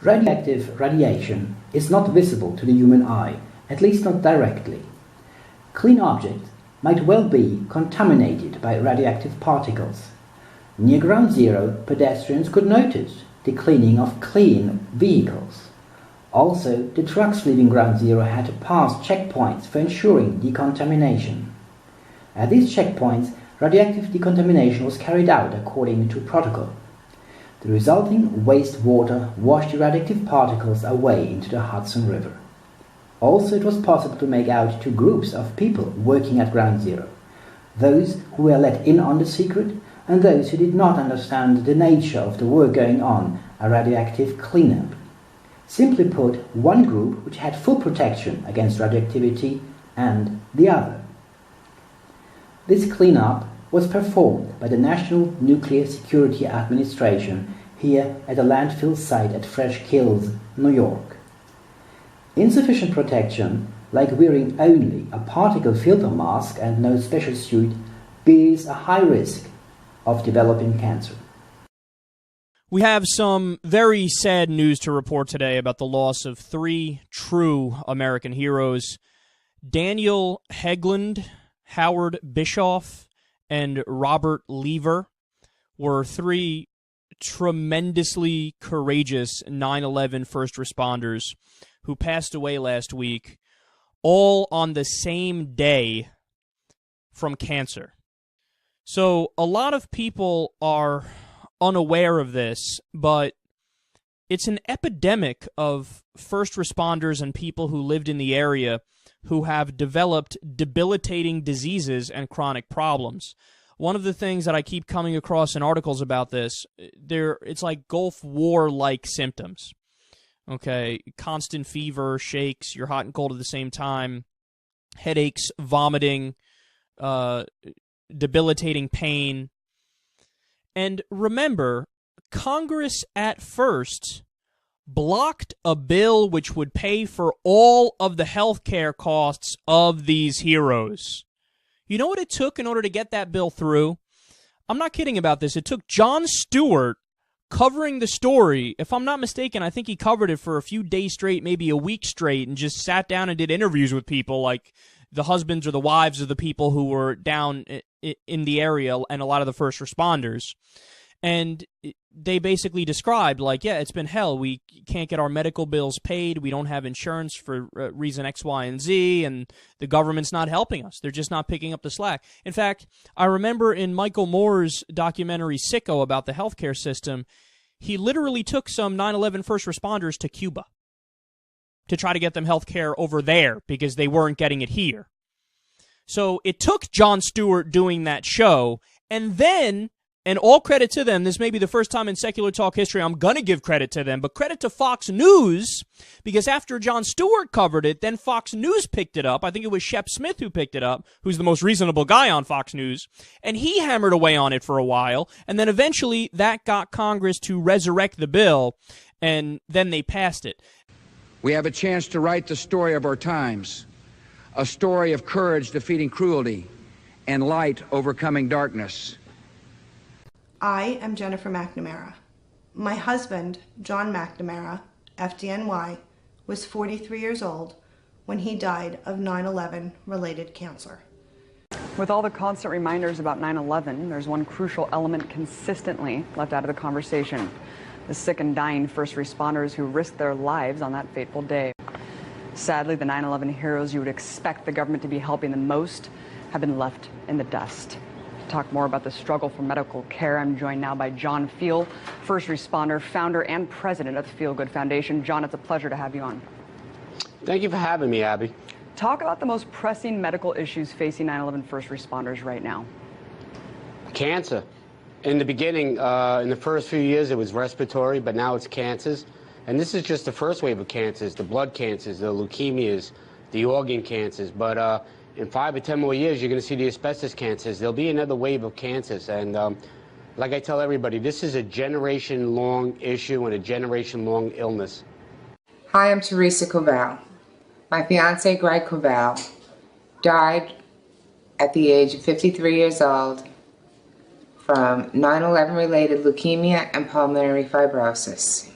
Radioactive radiation is not visible to the human eye, at least not directly. Clean objects might well be contaminated by radioactive particles. Near Ground Zero, pedestrians could notice the cleaning of clean vehicles. Also, the trucks leaving Ground Zero had to pass checkpoints for ensuring decontamination. At these checkpoints, radioactive decontamination was carried out according to protocol. The resulting wastewater washed the radioactive particles away into the Hudson River. Also, it was possible to make out two groups of people working at Ground Zero: those who were let in on the secret and those who did not understand the nature of the work going on, a radioactive cleanup. Simply put, one group which had full protection against radioactivity and the other. This cleanup was performed by the National Nuclear Security Administration here at a landfill site at Fresh Kills, New York. Insufficient protection, like wearing only a particle filter mask and no special suit, bears a high risk of developing cancer. We have some very sad news to report today about the loss of three true American heroes: Daniel Hegland, Howard Bischoff, and Robert Lever were three tremendously courageous 9/11 first responders who passed away last week, all on the same day from cancer. So a lot of people are unaware of this, but it's an epidemic of first responders and people who lived in the area who have developed debilitating diseases and chronic problems. One of the things that I keep coming across in articles about this, it's like Gulf War-like symptoms. Okay, constant fever, shakes, you're hot and cold at the same time, headaches, vomiting, debilitating pain. And remember, Congress at first blocked a bill which would pay for all of the health care costs of these heroes. You know what it took in order to get that bill through? I'm not kidding about this. It took Jon Stewart covering the story. If I'm not mistaken, I think he covered it for a few days straight, maybe a week straight, and just sat down and did interviews with people like the husbands or the wives of the people who were down in the area and a lot of the first responders. And they basically described, like, yeah, it's been hell. We can't get our medical bills paid. We don't have insurance for reason X, Y, and Z, and the government's not helping us. They're just not picking up the slack. In fact, I remember in Michael Moore's documentary Sicko about the healthcare system, he literally took some 9/11 first responders to Cuba to try to get them health care over there because they weren't getting it here. So it took Jon Stewart doing that show, and then, and all credit to them, this may be the first time in secular talk history I'm going to give credit to them, but credit to Fox News, because after Jon Stewart covered it, then Fox News picked it up. I think it was Shep Smith who picked it up, who's the most reasonable guy on Fox News, and he hammered away on it for a while, and then eventually that got Congress to resurrect the bill, and then they passed it. We have a chance to write the story of our times, a story of courage defeating cruelty and light overcoming darkness. I am Jennifer McNamara. My husband, John McNamara, FDNY, was 43 years old when he died of 9/11 related cancer. With all the constant reminders about 9/11, there's one crucial element consistently left out of the conversation: the sick and dying first responders who risked their lives on that fateful day. Sadly, the 9/11 heroes you would expect the government to be helping the most have been left in the dust. To talk more about the struggle for medical care, I'm joined now by John Feel, first responder, founder, and president of the Feel Good Foundation. John, it's a pleasure to have you on. Thank you for having me, Abby. Talk about the most pressing medical issues facing 9/11 first responders right now. Cancer. In the beginning, in the first few years, it was respiratory, but now it's cancers. And this is just the first wave of cancers, the blood cancers, the leukemias, the organ cancers. But in 5 or 10 more years, you're going to see the asbestos cancers. There'll be another wave of cancers. And like I tell everybody, this is a generation-long issue and a generation-long illness. Hi, I'm Teresa Covell. My fiance, Greg Covell, died at the age of 53 years old from 9/11 related leukemia and pulmonary fibrosis.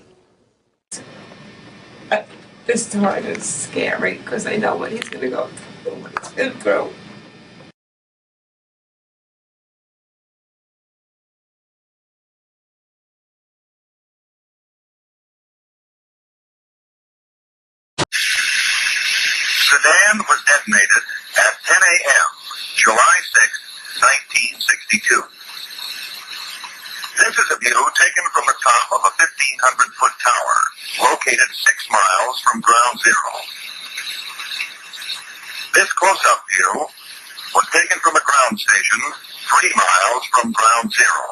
This part is scary because I know what he's going to go through, what he's been through. Sedan was detonated at 10 a.m., July 6, 1962. This is a view taken from the top of a 1,500-foot tower, located 6 miles from ground zero. This close-up view was taken from a ground station 3 miles from ground zero.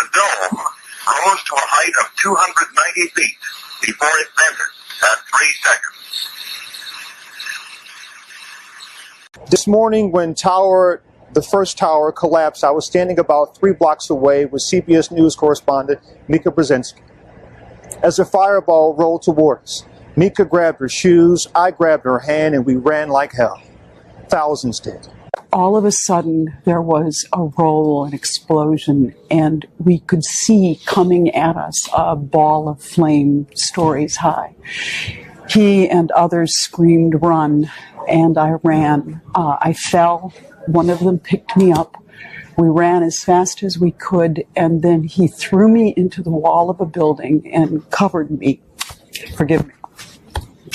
The dome rose to a height of 290 feet before it vented at 3 seconds. This morning when the first tower collapsed, I was standing about 3 blocks away with CBS News correspondent Mika Brzezinski. As the fireball rolled toward us, Mika grabbed her shoes, I grabbed her hand, and we ran like hell. Thousands did. All of a sudden, there was a roll, an explosion, and we could see coming at us a ball of flame stories high. He and others screamed, "Run," and I ran. I fell. One of them picked me up. We ran as fast as we could, and then he threw me into the wall of a building and covered me. Forgive me.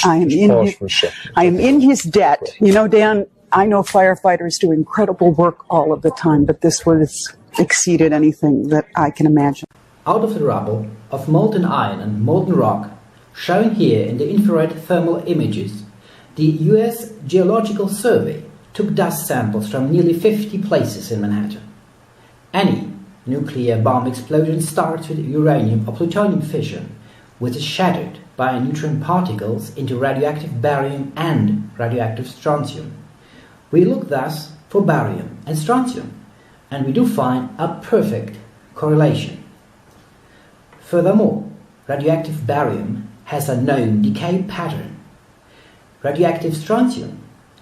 I am in his debt. You know, Dan, I know firefighters do incredible work all of the time, but this was exceeded anything that I can imagine. Out of the rubble of molten iron and molten rock, shown here in the infrared thermal images, the US Geological Survey took dust samples from nearly 50 places in Manhattan. Any nuclear bomb explosion starts with uranium or plutonium fission, which is shattered by neutron particles into radioactive barium and radioactive strontium. We look thus for barium and strontium, and we do find a perfect correlation. Furthermore, radioactive barium has a known decay pattern. Radioactive strontium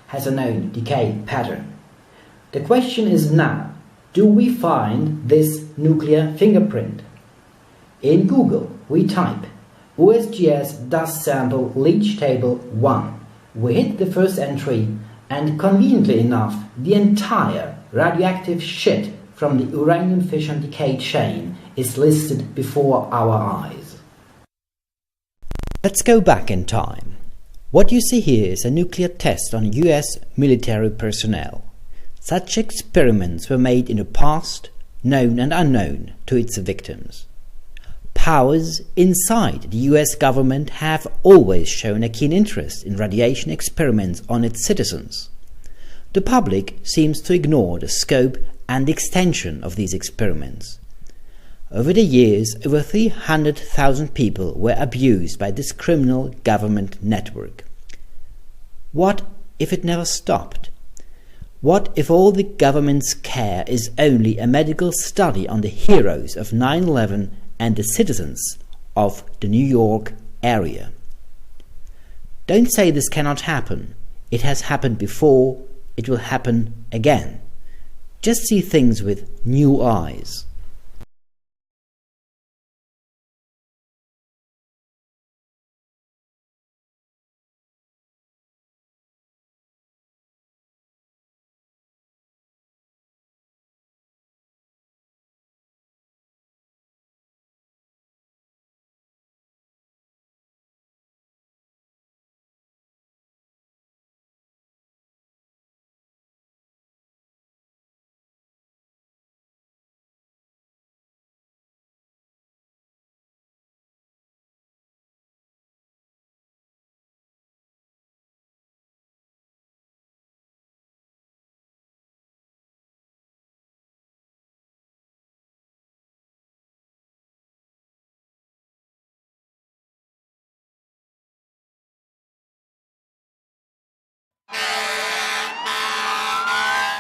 has a known decay pattern. The question is now, do we find this nuclear fingerprint? In Google, we type USGS dust sample leach table 1. We hit the first entry, and conveniently enough, the entire radioactive shit from the uranium fission decay chain is listed before our eyes. Let's go back in time. What you see here is a nuclear test on US military personnel. Such experiments were made in the past, known and unknown to its victims. Powers inside the US government have always shown a keen interest in radiation experiments on its citizens. The public seems to ignore the scope and extension of these experiments. Over the years, over 300,000 people were abused by this criminal government network. What if it never stopped? What if all the government's care is only a medical study on the heroes of 9/11 and the citizens of the New York area? Don't say this cannot happen. It has happened before, it will happen again. Just see things with new eyes.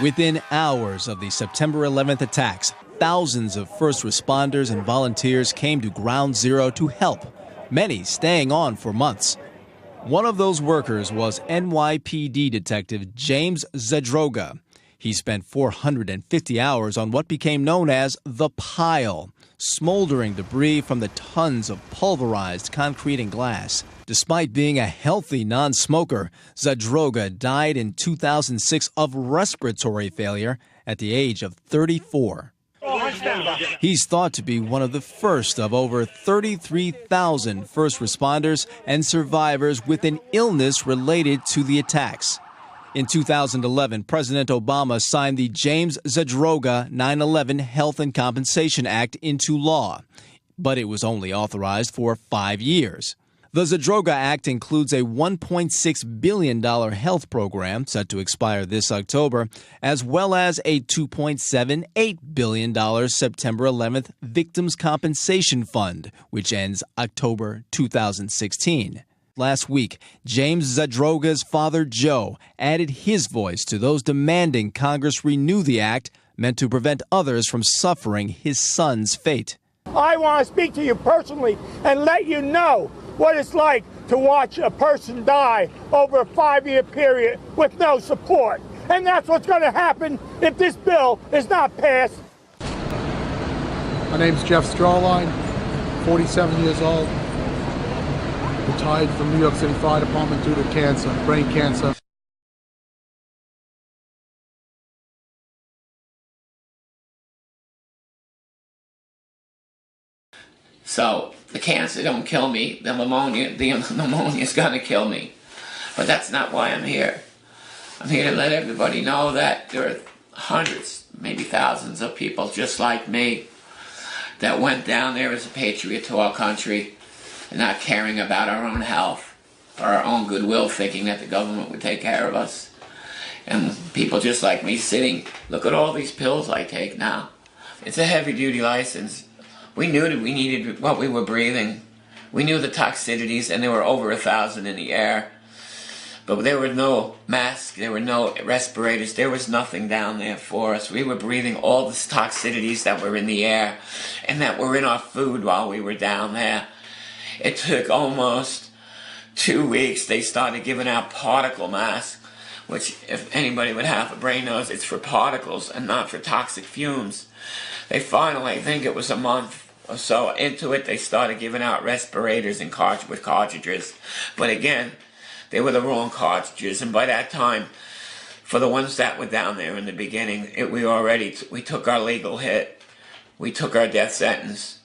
Within hours of the September 11th attacks, thousands of first responders and volunteers came to Ground Zero to help, many staying on for months. One of those workers was NYPD Detective James Zadroga. He spent 450 hours on what became known as the pile, smoldering debris from the tons of pulverized concrete and glass. Despite being a healthy non-smoker, Zadroga died in 2006 of respiratory failure at the age of 34. He's thought to be one of the first of over 33,000 first responders and survivors with an illness related to the attacks. In 2011, President Obama signed the James Zadroga 9/11 Health and Compensation Act into law, but it was only authorized for 5 years. The Zadroga Act includes a $1.6 billion health program set to expire this October, as well as a $2.78 billion September 11th Victims' Compensation Fund, which ends October 2016. Last week, James Zadroga's father, Joe, added his voice to those demanding Congress renew the act meant to prevent others from suffering his son's fate. I want to speak to you personally and let you know what it's like to watch a person die over a 5-year period with no support. And that's what's going to happen if this bill is not passed. My name's Jeff Strawline, 47 years old, retired from New York City Fire Department due to cancer, brain cancer. So the cancer don't kill me, the pneumonia's gonna kill me. But that's not why I'm here. I'm here to let everybody know that there are hundreds, maybe thousands of people just like me that went down there as a patriot to our country and not caring about our own health or our own goodwill, thinking that the government would take care of us. And people just like me sitting, look at all these pills I take now. It's a heavy-duty license. We knew that we needed what we were breathing. We knew the toxicities, and there were over 1,000 in the air. But there were no masks, there were no respirators, there was nothing down there for us. We were breathing all the toxicities that were in the air and that were in our food while we were down there. It took almost 2 weeks. They started giving out particle masks, which if anybody would have a brain knows it's for particles and not for toxic fumes. They finally, I think it was a month or so into it, they started giving out respirators and with cartridges. But again, they were the wrong cartridges, and by that time, for the ones that were down there in the beginning, we took our legal hit. We took our death sentence.